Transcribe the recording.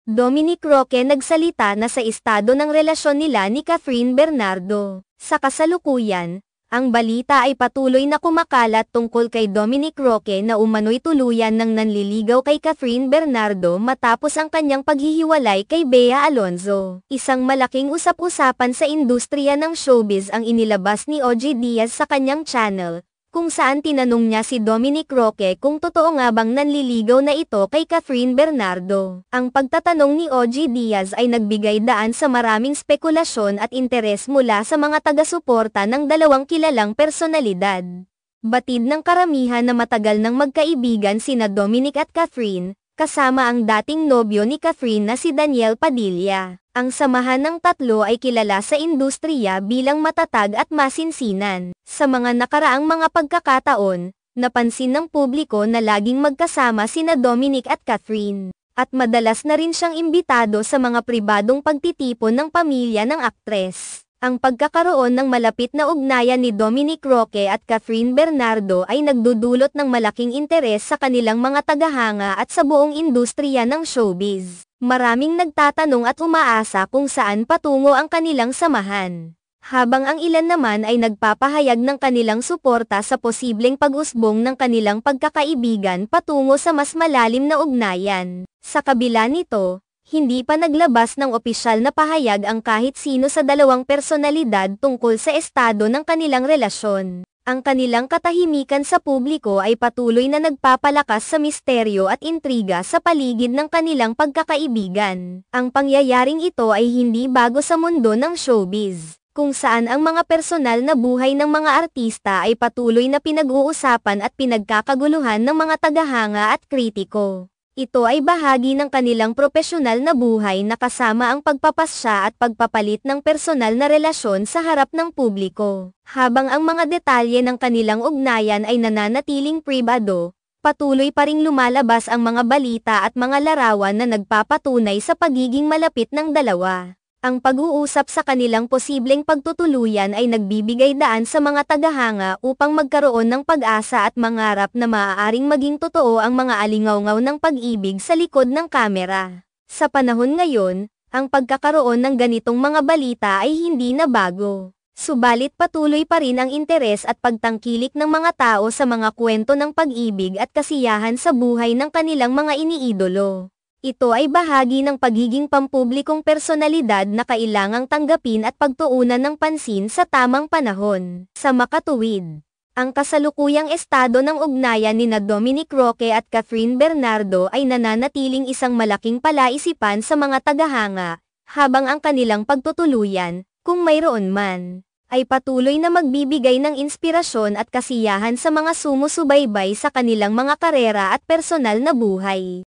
Dominic Roque nagsalita na sa estado ng relasyon nila ni Catherine Bernardo. Sa kasalukuyan, ang balita ay patuloy na kumakalat tungkol kay Dominic Roque na umano'y tuluyan ng nanliligaw kay Catherine Bernardo matapos ang kanyang paghihiwalay kay Bea Alonzo. Isang malaking usap-usapan sa industriya ng showbiz ang inilabas ni OG Diaz sa kanyang channel, kung saan tinanong niya si Dominic Roque kung totoo nga bang nanliligaw na ito kay Catherine Bernardo. Ang pagtatanong ni OG Diaz ay nagbigay daan sa maraming spekulasyon at interes mula sa mga taga-suporta ng dalawang kilalang personalidad. Batid ng karamihan na matagal nang magkaibigan sina Dominic at Catherine, kasama ang dating nobyo ni Catherine na si Daniel Padilla. Ang samahan ng tatlo ay kilala sa industriya bilang matatag at masinsinan. Sa mga nakaraang mga pagkakataon, napansin ng publiko na laging magkasama sina Dominic at Catherine, at madalas na rin siyang imbitado sa mga pribadong pagtitipon ng pamilya ng aktres. Ang pagkakaroon ng malapit na ugnayan ni Dominic Roque at Catherine Bernardo ay nagdudulot ng malaking interes sa kanilang mga tagahanga at sa buong industriya ng showbiz. Maraming nagtatanong at umaasa kung saan patungo ang kanilang samahan, habang ang ilan naman ay nagpapahayag ng kanilang suporta sa posibleng pag-usbong ng kanilang pagkakaibigan patungo sa mas malalim na ugnayan. Sa kabila nito, hindi pa naglabas ng opisyal na pahayag ang kahit sino sa dalawang personalidad tungkol sa estado ng kanilang relasyon. Ang kanilang katahimikan sa publiko ay patuloy na nagpapalakas sa misteryo at intriga sa paligid ng kanilang pagkakaibigan. Ang pangyayaring ito ay hindi bago sa mundo ng showbiz, kung saan ang mga personal na buhay ng mga artista ay patuloy na pinag-uusapan at pinagkakaguluhan ng mga tagahanga at kritiko. Ito ay bahagi ng kanilang propesyonal na buhay na kasama ang pagpapasya at pagpapalit ng personal na relasyon sa harap ng publiko. Habang ang mga detalye ng kanilang ugnayan ay nananatiling pribado, patuloy pa ring lumalabas ang mga balita at mga larawan na nagpapatunay sa pagiging malapit ng dalawa. Ang pag-uusap sa kanilang posibleng pagtutuluyan ay nagbibigay daan sa mga tagahanga upang magkaroon ng pag-asa at mangarap na maaaring maging totoo ang mga alingaw-ngaw ng pag-ibig sa likod ng kamera. Sa panahon ngayon, ang pagkakaroon ng ganitong mga balita ay hindi na bago. Subalit patuloy pa rin ang interes at pagtangkilik ng mga tao sa mga kwento ng pag-ibig at kasiyahan sa buhay ng kanilang mga iniidolo. Ito ay bahagi ng pagiging pampublikong personalidad na kailangang tanggapin at pagtuunan ng pansin sa tamang panahon. Sa makatuwid, ang kasalukuyang estado ng ugnayan nina Dominic Roque at Catherine Bernardo ay nananatiling isang malaking palaisipan sa mga tagahanga, habang ang kanilang pagtutuluyan, kung mayroon man, ay patuloy na magbibigay ng inspirasyon at kasiyahan sa mga sumusubaybay sa kanilang mga karera at personal na buhay.